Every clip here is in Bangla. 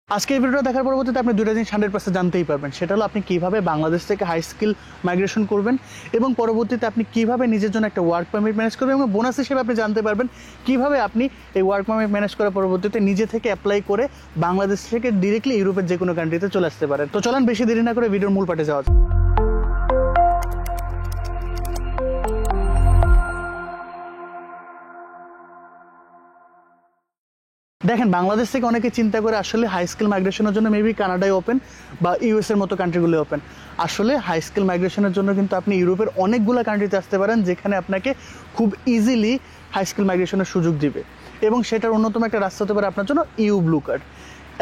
আজকে এই ভিডিওটা দেখার পরবর্তীতে আপনি দুইটা জিনিস 100% জানতেই পারবেন। সেটা হলো আপনি কিভাবে বাংলাদেশ থেকে হাই স্কিল মাইগ্রেশন করবেন এবং পরবর্তীতে আপনি কিভাবে নিজের জন্য একটা ওয়ার্ক পারমিট ম্যানেজ করবেন এবং বোনাস হিসেবে আপনি জানতে পারবেন কিভাবে আপনি এই ওয়ার্ক পারমিট ম্যানেজ করার পরবর্তীতে নিজে থেকে অ্যাপ্লাই করে বাংলাদেশ থেকে ডিরেক্টলি ইউরোপের যে কোনো কান্ট্রিতে চলে আসতে পারেন। তো চলেন বেশি দেরি না করে ভিডিওর মূল পার্টে যাওয়া যাক। দেখেন, বাংলাদেশ থেকে অনেকে চিন্তা করে আসলে হাই স্কিল মাইগ্রেশনের জন্য মেবি কানাডায় ওপেন বা ইউএস এর মতো কান্ট্রিগুলো ওপেন। আসলে হাই স্কিল মাইগ্রেশনের জন্য কিন্তু আপনি ইউরোপের অনেকগুলো কান্ট্রিতে আসতে পারেন যেখানে আপনাকে খুব ইজিলি হাই স্কিল মাইগ্রেশনের সুযোগ দিবে এবং সেটার অন্যতম একটা রাস্তা হতে পারে আপনার জন্য ইউ ব্লু কার্ড।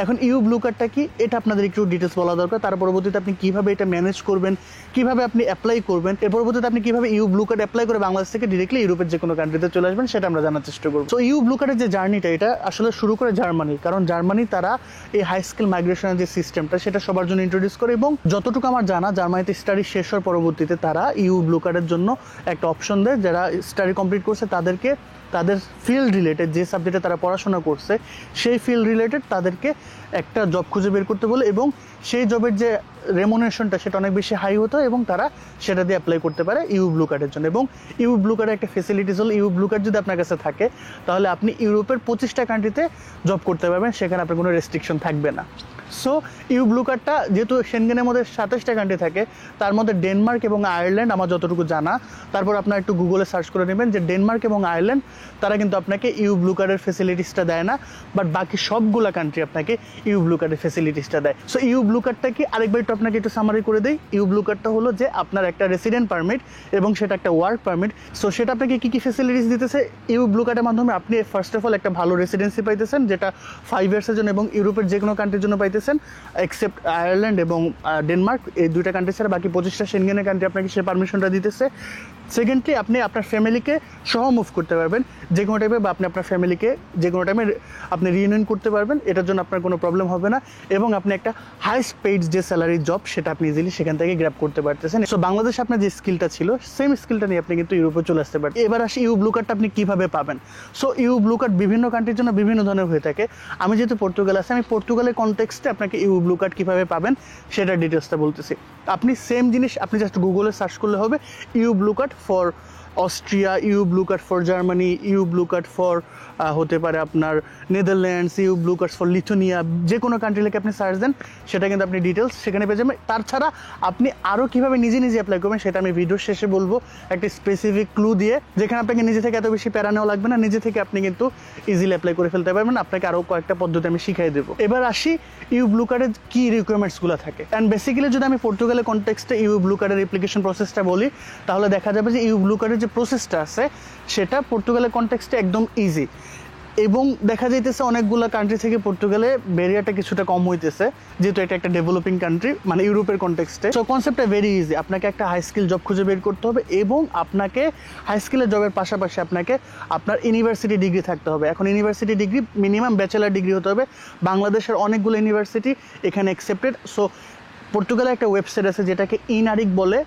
এখন ইউ ব্লু কার্ডটা কি, এটা আপনাদের একটু ডিটেলস বলা দরকার। তার পরবর্তীতে আপনি কিভাবে এটা ম্যানেজ করবেন, কিভাবে আপনি অ্যাপ্লাই করবেন, এর পরবর্তীতে আপনি কিভাবে ইউ ব্লু কার্ড অ্যাপ্লাই করে বাংলাদেশ থেকে ডিরেক্টলি ইউরোপের যে কোনো কান্ট্রিতে চলে আসবেন সেটা আমরা জানার চেষ্টা করবো। তো ইউ ব্লু কার্ডের যে জার্নিটা, এটা আসলে শুরু করে জার্মানি, কারণ জার্মানি তারা এই হাই স্কিল মাইগ্রেশনের যে সিস্টেমটা সেটা সবার জন্য ইন্ট্রোডিউস করে এবং যতটুকু আমার জানা জার্মানিতে স্টাডি শেষ হওয়ার পরবর্তীতে তারা ইউ ব্লু কার্ডের জন্য একটা অপশন দেয়। যারা স্টাডি কমপ্লিট করছে তাদেরকে তাদের ফিল্ড রিলেটেড যে সাবজেক্টে তারা পড়াশোনা করছে সেই ফিল্ড রিলেটেড তাদেরকে একটা জব খুঁজে বের করতে বলে এবং সেই জবের যে রেমুনারেশনটা সেটা অনেক বেশি হাই হতো এবং তারা সেটা দিয়ে অ্যাপ্লাই করতে পারে ইউ ব্লু কার্ডের জন্য। এবং ইউ ব্লু কার্ডের একটা ফেসিলিটিস হলো, ইউ ব্লু কার্ড যদি আপনার কাছে থাকে তাহলে আপনি ইউরোপের 25টা কান্ট্রিতে জব করতে পারবেন, সেখানে আপনার কোনো রেস্ট্রিকশন থাকবে না। সো ইউ ব্লু কার্ডটা যেহেতু সেনগেনের মধ্যে 27টা কান্ট্রি থাকে, তার মধ্যে ডেনমার্ক এবং আয়ারল্যান্ড আমার যতটুকু জানা, তারপর আপনার একটু গুগলে সার্চ করে নেবেন যে ডেনমার্ক এবং আয়ারল্যান্ড তারা কিন্তু আপনাকে ইউ ব্লু কার্ডের ফেসিলিটিসটা দেয় না, বাট বাকি সবগুলা কান্ট্রি আপনাকে ইউ ব্লু কার্ডের ফেসিলিটিসটা দেয়। সো ইউ ব্লু কার্ডটা কি, আরেকবার একটু আপনাকে একটু সামারি করে দেই। ইউ ব্লু কার্ডটা হলো যে আপনার একটা রেসিডেন্ট পারমিট এবং সেটা একটা ওয়ার্ক পারমিট। সো সেটা আপনাকে কী কী ফেসিলিটিস দিতেছে, ইউ ব্লু কার্ডের মাধ্যমে আপনি ফার্স্ট অফ অল একটা ভালো রেসিডেন্সি পাইতেছেন যেটা 5 ইয়ার্সের জন্য এবং ইউরোপের যে কোনো কান্ট্রির জন্য পাইতেছেন এক্সেপ্ট আয়ারল্যান্ড এবং ডেনমার্ক, এই দুইটা কান্ট্রি ছাড়া বাকি 25টা সেনগেনের কান্ট্রি আপনাকে সে পারমিশনটা দিতেছে। সেকেন্ডলি, আপনি আপনার ফ্যামিলিকে সহ মুভ করতে পারবেন যে কোনো টাইমে, বা আপনি আপনার ফ্যামিলিকে যে কোনো টাইমে আপনি রিইউনিয়ন করতে পারবেন, এটার জন্য আপনার কোনো প্রবলেম হবে না এবং আপনি একটা হাইস্ট পেইড যে স্যালারি জব সেটা আপনি ইজিলি সেখান থেকে গ্র্যাব করতে পারতেছেন। সো বাংলাদেশে আপনার যে স্কিলটা ছিল সেম স্কিলটা নিয়ে আপনি কিন্তু ইউরোপে চলে আসতে পারেন। এবার আসি ইউ ব্লু কার্ডটা আপনি কীভাবে পাবেন। সো ইউ ব্লু কার্ড বিভিন্ন কান্ট্রির জন্য বিভিন্ন ধরনের হয়ে থাকে। আমি যেহেতু পর্তুগাল আছি, আমি পর্তুগালের কনটেক্সটে আপনাকে ইউ ব্লু কার্ড কীভাবে পাবেন সেটা ডিটেলসটা বলতেছি। আপনি সেম জিনিস আপনি জাস্ট গুগলে সার্চ করলে হবে EU blue card for Austria, EU blue card for Germany, EU blue card for হতে পারে আপনার Netherlands, EU blue card for Lithuania, যে কোনো কান্ট্রি লেগে আপনি সার্চ দেন সেটা কিন্তু আপনি ডিটেলস সেখানে পেয়ে যাবেন। তাছাড়া আপনি আরও কীভাবে নিজে নিজে অ্যাপ্লাই করবেন সেটা আমি ভিডিওর শেষে বলবো একটা স্পেসিফিক ক্লু দিয়ে, যেখানে আপনাকে নিজে থেকে এত বেশি প্যারা নেওয়া লাগবে না, নিজে থেকে আপনি কিন্তু ইজিলি অ্যাপ্লাই করে ফেলতে পারবেন। আপনাকে আরও কয়েকটা পদ্ধতি আমি শিখাই দেবো। এবার আসি ইউ ব্লু কার্ডের কী রিকোয়ারমেন্টসগুলো থাকে। অ্যান্ড বেসিক্যালি যদি আমি পর্তুগালের কনটেক্সটে ইউ ব্লু কার্ডের অ্যাপ্লিকেশন প্রসেসটা বলি তাহলে দেখা যাবে যে ইউ ব্লু কার্ডের যে প্রসেসটা আছে সেটা পর্তুগালের কনটেক্সটে একদম ইজি এবং দেখা যাইতেছে অনেকগুলো কান্ট্রি থেকে পর্তুগালে ব্যারিয়ারটা কিছুটা কম হইতেছে যেহেতু এটা একটা ডেভেলপিং কান্ট্রি মানে ইউরোপের কনটেক্সটে। সো কনসেপ্টটা ভেরি ইজি, আপনাকে একটা হাই স্কিল জব খুঁজে বের করতে হবে এবং আপনাকে হাই স্কিলের জবের পাশাপাশি আপনাকে আপনার ইউনিভার্সিটি ডিগ্রি থাকতে হবে। এখন university degree minimum bachelor degree হতে হবে। বাংলাদেশের অনেকগুলো ইউনিভার্সিটি এখানে অ্যাকসেপ্টেড। সো পর্তুগালে একটা ওয়েবসাইট আছে যেটাকে ইনারিক বলে।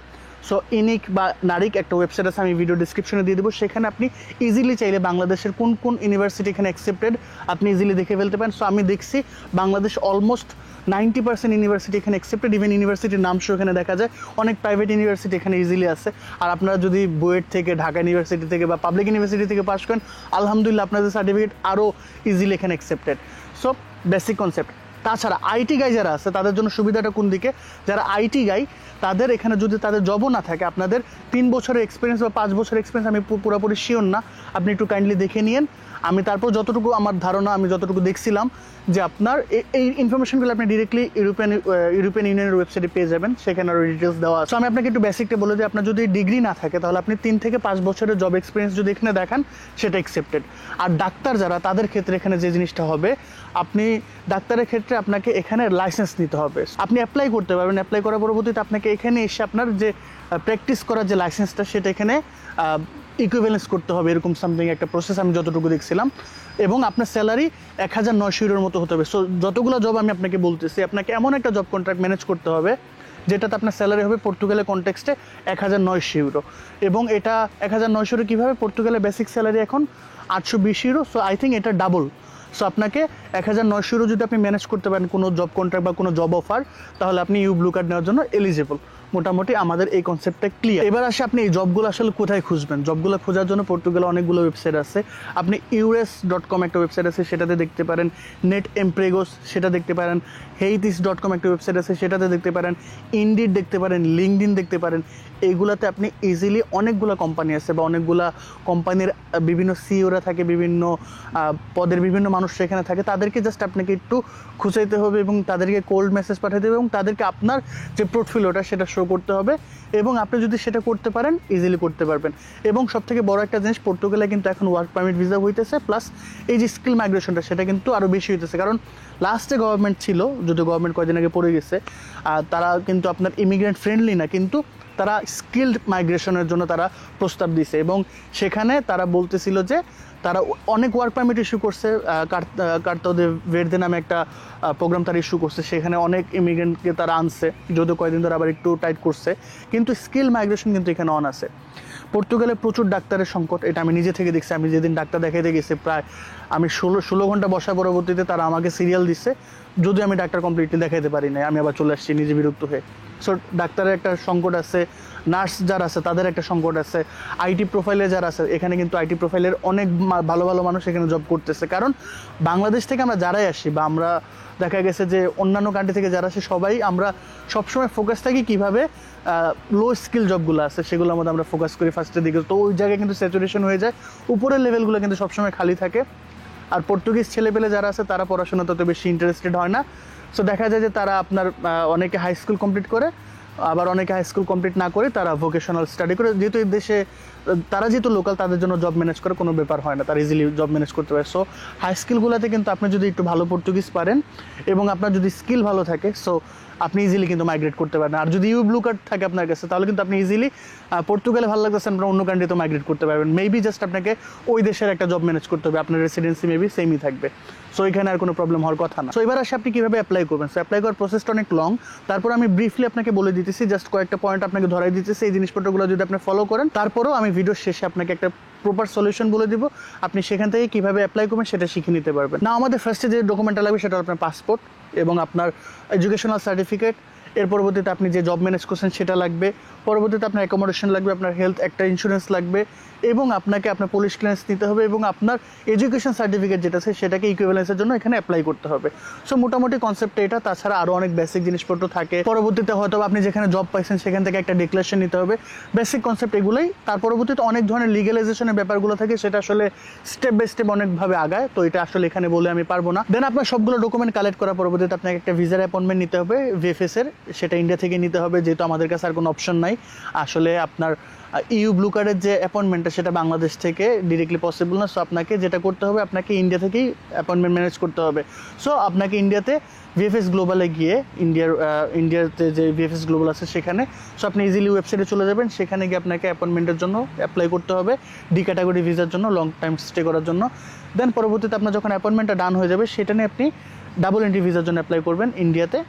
সো ইনিক বা নারিক একটা ওয়েবসাইট আছে, আমি ভিডিও ডিসক্রিপশনে দিয়ে দেবো। সেখানে আপনি ইজিলি চাইলে বাংলাদেশের কোন কোন ইউনিভার্সিটি এখানে অ্যাকসেপ্টেড আপনি ইজিলি দেখে ফেলতে পারেন। সো আমি দেখছি বাংলাদেশ অলমোস্ট 90% ইউনিভার্সিটি এখানে অ্যাকসেপ্টেড। ইভেন ইউনিভার্সিটির নাম শো এখানে দেখা যায়, অনেক প্রাইভেট ইউনিভার্সিটি এখানে ইজিলি আছে। আর আপনারা যদি বুয়েট থেকে, ঢাকা ইউনিভার্সিটি থেকে বা পাবলিক ইউনিভার্সিটি থেকে পাস করেন, আলহামদুলিল্লাহ আপনাদের সার্টিফিকেট আরও ইজিলি এখানে অ্যাকসেপ্টেড। So basic concept. তাছাড়া আইটি গাই যারা আছে তাদের জন্য সুবিধাটা কোন দিকে, যারা আইটি গাই তাদের এখানে যদি তাদের জবও না থাকে, আপনাদের 3 বছরের এক্সপিরিয়েন্স বা 5 বছরের এক্সপিরিয়েন্স আমি পুরোপুরি শিওর না, আপনি একটু কাইন্ডলি দেখে নিন। আমি তারপর যতটুকু আমার ধারণা, আমি যতটুকু দেখছিলাম যে আপনার এই ইনফরমেশনগুলো আপনি ডিরেক্টলি ইউরোপিয়ান ইউনিয়নের ওয়েবসাইটে পেয়ে যাবেন, সেখানে আরও ডিটেলস দেওয়া আছে। আমি আপনাকে একটু বেসিকটা বলে যে আপনার যদি ডিগ্রি না থাকে তাহলে আপনি 3 থেকে 5 বছরের জব এক্সপিরিয়েন্স যদি এখানে দেখান সেটা অ্যাকসেপ্টেড। আর ডাক্তার যারা তাদের ক্ষেত্রে এখানে যে জিনিসটা হবে, আপনি ডাক্তারের ক্ষেত্রে আপনাকে এখানে লাইসেন্স নিতে হবে। আপনি অ্যাপ্লাই করতে পারবেন, অ্যাপ্লাই করার পরবর্তীতে আপনাকে এখানে এসে আপনার যে প্র্যাকটিস করার যে লাইসেন্সটা সেটা এখানে ইকুইভ্যালেন্স করতে হবে, এরকম সামথিং একটা প্রসেস আমি যতটুকু দেখছিলাম। এবং আপনার স্যালারি 1900 ইউরোর মতো হতে হবে। সো যতগুলো জব আমি আপনাকে বলতেছি, আপনাকে এমন একটা জব কন্ট্রাক্ট ম্যানেজ করতে হবে যেটাতে আপনার স্যালারি হবে পর্তুগালের কনটেক্সটে 1900 ইউরো। এবং এটা 1900 ইউরো কীভাবে, পর্তুগালের বেসিক স্যালারি এখন 820 ইউরো। সো আই থিঙ্ক এটা ডাবল সো আপনাকে 1900 ইউরো যদি আপনি ম্যানেজ করতে পারেন কোনো জব কন্ট্রাক্ট বা কোনো জব অফার, তাহলে আপনি ইউ ব্লু কার্ড নেওয়ার জন্য এলিজিবল। মোটামুটি আমাদের এই কনসেপ্টটা ক্লিয়ার। এবার আসে আপনি এই জবগুলো আসলে কোথায় খুঁজবেন। জবগুলো খোঁজার জন্য পর্তুগালে অনেকগুলো ওয়েবসাইট আছে। আপনি ইউএস.com একটা ওয়েবসাইট আছে, সেটাতে দেখতে পারেন। নেট এমপ্রেগোস সেটা দেখতে পারেন। হেইতিস.com একটা ওয়েবসাইট আছে, সেটাতে দেখতে পারেন। ইন্ডিড দেখতে পারেন, লিঙ্কডইন দেখতে পারেন। এইগুলাতে আপনি ইজিলি অনেকগুলো কোম্পানি আছে বা অনেকগুলা কোম্পানির বিভিন্ন সিইওরা থাকে, বিভিন্ন পদের বিভিন্ন মানুষ সেখানে থাকে। তাদেরকে জাস্ট আপনাকে একটু খুঁজাইতে হবে এবং তাদেরকে কোল্ড মেসেজ পাঠাতে হবে এবং তাদেরকে আপনার যে পোর্টফোলিওটা সেটা শো করতে হবে। এবং আপনি যদি সেটা করতে পারেন ইজিলি করতে পারবেন। এবং সবথেকে বড় একটা জিনিস, পর্তুগালে কিন্তু এখন ওয়ার্ক পারমিট ভিসা হইতেছে, প্লাস এই যে স্কিল মাইগ্রেশনটা সেটা কিন্তু আরও বেশি হইতেছে। কারণ লাস্টে গভর্নমেন্ট ছিল, যদি গভর্নমেন্ট কয়েকদিন আগে পড়ে গেছে, তারা কিন্তু আপনার ইমিগ্রেন্ট ফ্রেন্ডলি না, কিন্তু তারা স্কিল্ড মাইগ্রেশনের জন্য তারা প্রস্তাব দিছে এবং সেখানে তারা বলতেছিল যে তারা অনেক ওয়ার্ক পারমিট ইস্যু করছে। কার্তো দে ভের্দে নামে একটা প্রোগ্রাম তারা ইস্যু করছে, সেখানে অনেক ইমিগ্রেন্টকে তারা আনছে, যদিও কয়েকদিন ধরে আবার একটু টাইট করছে, কিন্তু স্কিল মাইগ্রেশন কিন্তু এখানে অন আছে। পর্তুগালে প্রচুর ডাক্তারের সংকট, এটা আমি নিজে থেকে দেখছি। আমি যেদিন ডাক্তার দেখাইতে গেছি, প্রায় আমি 16 ঘন্টা বসার পরবর্তীতে তারা আমাকে সিরিয়াল দিচ্ছে, যদিও আমি ডাক্তার কমপ্লিটলি দেখাইতে পারি না, আমি আবার চলে আসছি নিজে বিরক্ত হয়ে। সো ডাক্তারের একটা সংকট আছে, নার্স যারা আছে তাদের একটা সংকট আছে, আইটি প্রোফাইলে যারা আছে, এখানে কিন্তু আইটি প্রোফাইলের অনেক ভালো ভালো মানুষ এখানে জব করতেছে। কারণ বাংলাদেশ থেকে আমরা যারাই আসি বা আমরা দেখা গেছে যে অন্যান্য কান্ট্রি থেকে যারা আসে, সবাই আমরা সবসময় ফোকাস থাকি কীভাবে লো স্কিল জবগুলো আছে সেগুলোর মধ্যে আমরা ফোকাস করি ফার্স্টের দিকে। তো ওই জায়গায় কিন্তু স্যাচুরেশন হয়ে যায়, উপরের লেভেলগুলো কিন্তু সবসময় খালি থাকে। আর পর্তুগিজ ছেলেপেলে যারা আছে তারা পড়াশোনা তত বেশি ইন্টারেস্টেড হয় না। সো দেখা যায় যে তারা আপনার অনেকে হাই স্কুল কমপ্লিট করে, আবার অনেকে হাই স্কুল কমপ্লিট না করে তারা ভোকেশনাল স্টাডি করে। যেহেতু এই দেশে তারা যেহেতু লোকাল, তাদের জন্য জব ম্যানেজ করে কোনো ব্যাপার হয় না, তারা ইজিলি জব ম্যানেজ করতে পারে। সো হাই স্কিলগুলোতে কিন্তু আপনি যদি একটু ভালো পর্তুগিজ পারেন এবং আপনার যদি স্কিল ভালো থাকে, সো আপনি ইজিলি কিন্তু মাইগ্রেট করতে পারেন। আর যদি ইউ ব্লু কার্ড থাকে আপনার কাছে, তাহলে কিন্তু আপনি ইজিলি পর্তুগালে ভালো লাগতেছে আপনার অন্য কান্ট্রিতে মাইগ্রেট করতে পারবেন। মেবি জাস্ট আপনাকে ওই দেশের একটা জব ম্যানেজ করতে হবে, আপনার রেসিডেন্সি মেবি সেমই থাকবে। সো এখানে আর কোনো প্রবলেম হওয়ার কথা না। সো এবার আসে আপনি কীভাবে অ্যাপ্লাই করবেন। সো অ্যাপ্লাই করার প্রসেসটা অনেক লং, তারপর আমি ব্রিফলি আপনাকে বলে দিতেছি, জাস্ট কয়েকটা পয়েন্ট আপনাকে ধরাই দিতেছি। এই জিনিসপত্রগুলো যদি আপনি ফলো করেন, তারপরেও আমি ভিডিওর শেষে আপনাকে একটা প্রপার সলিউশন বলে দিব, আপনি সেখান থেকে কীভাবে অ্যাপ্লাই করবেন সেটা শিখে নিতে পারবেন। না, আমাদের ফার্স্টে যে ডকুমেন্টটা লাগবে সেটা আপনার পাসপোর্ট এবং আপনার এডুকেশনাল সার্টিফিকেট। এর পরবর্তীতে আপনি যে জব ম্যানেজ করছেন সেটা লাগবে। পরবর্তীতে আপনার অ্যাকোমোডেশন লাগবে, আপনার হেলথ একটা ইন্স্যুরেন্স লাগবে এবং আপনাকে আপনার পুলিশ ক্লিয়ারেন্স নিতে হবে এবং আপনার এডুকেশন সার্টিফিকেট যেটা আছে সেটাকে ইকুইভ্যালেন্সের জন্য এখানে অ্যাপ্লাই করতে হবে। সো মোটামুটি কনসেপ্ট এটা। তাছাড়া আরও অনেক বেসিক জিনিসপত্র থাকে। পরবর্তীতে হয়তো আপনি যেখানে জব পাইছেন সেখান থেকে একটা ডিক্লারেশন নিতে হবে। বেসিক কনসেপ্ট এগুলোই। তার পরবর্তীতে অনেক ধরনের লিগ্যালাইজেশনের ব্যাপারগুলো থাকে, সেটা আসলে স্টেপ বাই স্টেপ অনেকভাবে আগায়, তো এটা আসলে এখানে বলে আমি পারবো না। দেন আপনার সবগুলো ডকুমেন্ট কালেক্ট করার পরবর্তীতে আপনাকে একটা ভিসার অ্যাপয়েন্টমেন্ট নিতে হবে ভিএফএস এর, সেটা ইন্ডিয়া থেকে নিতে হবে, যেহেতু আমাদের কাছে আর কোনো অপশন নাই। আসলে আপনার ইউ ব্লু কার্ডের যে অ্যাপয়েন্টমেন্টটা সেটা বাংলাদেশ থেকে ডিরেক্টলি পসিবল না। সো আপনাকে যেটা করতে হবে, আপনাকে ইন্ডিয়া থেকেই অ্যাপয়েন্টমেন্ট ম্যানেজ করতে হবে। সো আপনাকে ইন্ডিয়াতে ভিএফএস গ্লোবালে গিয়ে ইন্ডিয়াতে যে ভিএফএস গ্লোবাল আছে সেখানে, সো আপনি ইজিলি ওয়েবসাইটে চলে যাবেন, সেখানে গিয়ে আপনাকে অ্যাপয়েন্টমেন্টের জন্য অ্যাপ্লাই করতে হবে, ডি ক্যাটাগরি ভিসার জন্য, লং টাইম স্টে করার জন্য। দেন পরবর্তীতে আপনার যখন অ্যাপয়েন্টমেন্টটা ডান হয়ে যাবে, সেটা নিয়ে আপনি ডাবল এন্ট্রি ভিসার জন্য অ্যাপ্লাই করবেন ইন্ডিয়াতে।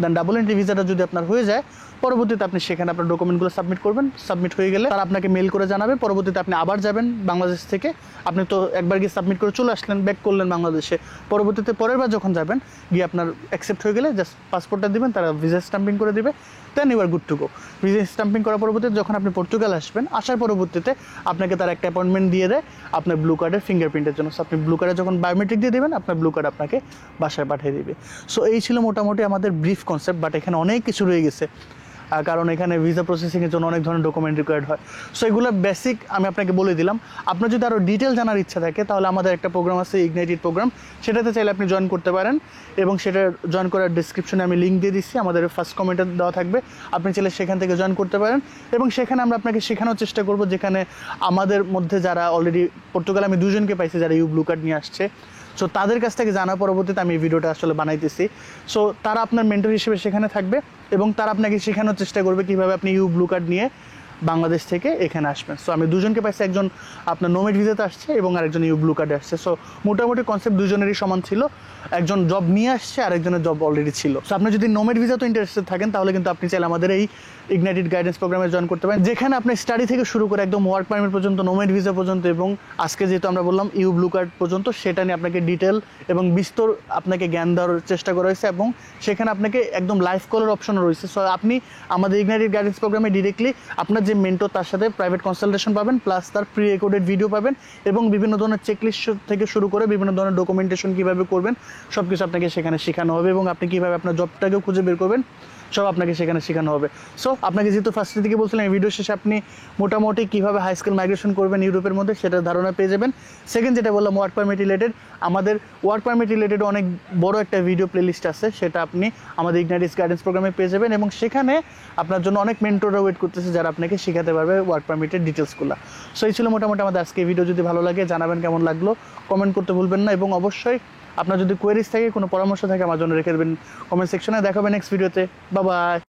দেন ডাবল এন্ট্রি ভিসাটা যদি আপনার হয়ে যায়, পরবর্তীতে আপনি সেখানে আপনার ডকুমেন্টগুলো সাবমিট করবেন। সাবমিট হয়ে গেলে তারা আপনাকে মেল করে জানাবে। পরবর্তীতে আপনি আবার যাবেন বাংলাদেশ থেকে, আপনি তো একবার গিয়ে সাবমিট করে চলে আসলেন, ব্যাক করলেন বাংলাদেশে। পরবর্তীতে পরের বার যখন যাবেন, গিয়ে আপনার অ্যাকসেপ্ট হয়ে গেলে জাস্ট পাসপোর্টটা দিবেন, তারা ভিসা স্ট্যাম্পিং করে দিবে। Then you are good to go. Visa stamping করার পরবর্তীতে যখন আপনি পর্তুগাল আসবেন, আসার পরবর্তীতে আপনাকে তারা একটা অ্যাপয়েন্টমেন্ট দিয়ে দেয় আপনার ব্লু কার্ডের ফিঙ্গারপ্রিন্টের জন্য। সো আপনি ব্লু কার্ডে যখন বায়োমেট্রিক দিয়ে দেবেন, আপনার ব্লু কার্ড আপনাকে বাসায় পাঠিয়ে দিবে। সো এই ছিল মোটামুটি আমাদের ব্রিফ কনসেপ্ট, বাট এখানে অনেক কিছু রয়ে গেছে, কারণ এখানে ভিসা প্রসেসিংয়ের জন্য অনেক ধরনের ডকুমেন্ট রিকোয়ার্ড হয়। সো এগুলো বেসিক আমি আপনাকে বলে দিলাম। আপনার যদি আরও ডিটেল জানার ইচ্ছা থাকে, তাহলে আমাদের একটা প্রোগ্রাম আছে, ইগনাইটেড প্রোগ্রাম, সেটাতে চাইলে আপনি জয়েন করতে পারেন এবং সেটা জয়েন করার ডিসক্রিপশনে আমি লিঙ্ক দিয়ে দিচ্ছি, আমাদের ফার্স্ট কমেন্টে দেওয়া থাকবে, আপনি চাইলে সেখান থেকে জয়েন করতে পারেন। এবং সেখানে আমরা আপনাকে শেখানোর চেষ্টা করব, যেখানে আমাদের মধ্যে যারা অলরেডি পর্তুগালে আমি 2 জনকে পাইছি যারা ইউ ব্লু কার্ড নিয়ে আসছে। সো তাদের কাছ থেকে জানার পরবর্তীতে আমি এই ভিডিওটা আসলে বানাইতেছি। সো তারা আপনার মেন্টর হিসেবে সেখানে থাকবে এবং তারা আপনাকে শেখানোর চেষ্টা করবে কীভাবে আপনি ইউ ব্লু কার্ড নিয়ে বাংলাদেশ থেকে এখানে আসবেন। সো আমি দুজনকে পাইছি, একজন আপনার নোমেড ভিসাতে আসছে এবং আরেকজন ইউ ব্লু কার্ডে আসছে। সো মোটামুটি কনসেপ্ট দুজনেরই সমান ছিল, একজন জব নিয়ে আসছে আর একজনের জব অলরেডি ছিল। সো আপনি যদি নোমেড ভিসাতে ইন্টারেস্টেড থাকেন তাহলে কিন্তু আপনি চাইলে আমাদের এই ইগনাইটেড গাইডেন্স প্রোগ্রামে জয়েন করতে পারেন, যেখানে আপনি স্টাডি থেকে শুরু করে একদম ওয়ার্ক পারমিট পর্যন্ত, নোমেড ভিসা পর্যন্ত এবং আজকে যেহেতু আমরা বললাম ইউ ব্লু কার্ড পর্যন্ত, সেটা নিয়ে আপনাকে ডিটেল এবং বিস্তর আপনাকে জ্ঞান দেওয়ার চেষ্টা করা হয়েছে এবং সেখানে আপনাকে একদম লাইভ কলের অপশনও রয়েছে। সো আপনি আমাদের ইগনাইটেড গাইডেন্স প্রোগ্রামে ডিরেক্টলি আপনার যে মেন্টর তার সাথে প্রাইভেট কনসালটেশন পাবেন, প্লাস তার প্রি রেকর্ডেড ভিডিও পাবেন এবং বিভিন্ন ধরনের চেকলিস্ট থেকে শুরু করে বিভিন্ন ধরনের ডকুমেন্টেশন কীভাবে করবেন সব কিছু আপনাকে সেখানে শেখানো হবে এবং আপনি কীভাবে আপনার জবটাকেও খুঁজে বের করবেন সব আপনাকে সেখানে শেখানো হবে। সো আপনাকে যেহেতু ফার্স্টের দিকে বলছিলাম এই ভিডিও শেষে আপনি মোটামুটি কীভাবে হাই স্কিল মাইগ্রেশন করবেন ইউরোপের মধ্যে সেটার ধারণা পেয়ে যাবেন। সেকেন্ড যেটা বললাম ওয়ার্ক পারমিট রিলেটেড, আমাদের ওয়ার্ক পারমিট রিলেটেড অনেক বড় একটা ভিডিও প্লেলিস্ট আছে, সেটা আপনি আমাদের ইগনাইটেড গাইডেন্স প্রোগ্রামে পেয়ে যাবেন এবং সেখানে আপনার জন্য অনেক মেন্টররা ওয়েট করতেছে যারা আপনাকে শেখাতে পারবে ওয়ার্ক পারমিটের ডিটেলসগুলো। সো এই ছিল মোটামুটি আমাদের আজকে ভিডিও। যদি ভালো লাগে জানাবেন কেমন লাগলো, কমেন্ট করতে ভুলবেন না এবং অবশ্যই আপনার যদি কোয়েরিজ থাকে, কোনো পরামর্শ থাকে আমার জন্য রেখে দেবেন কমেন্ট সেকশনে। দেখা হবে নেক্সট ভিডিওতে। Bye bye.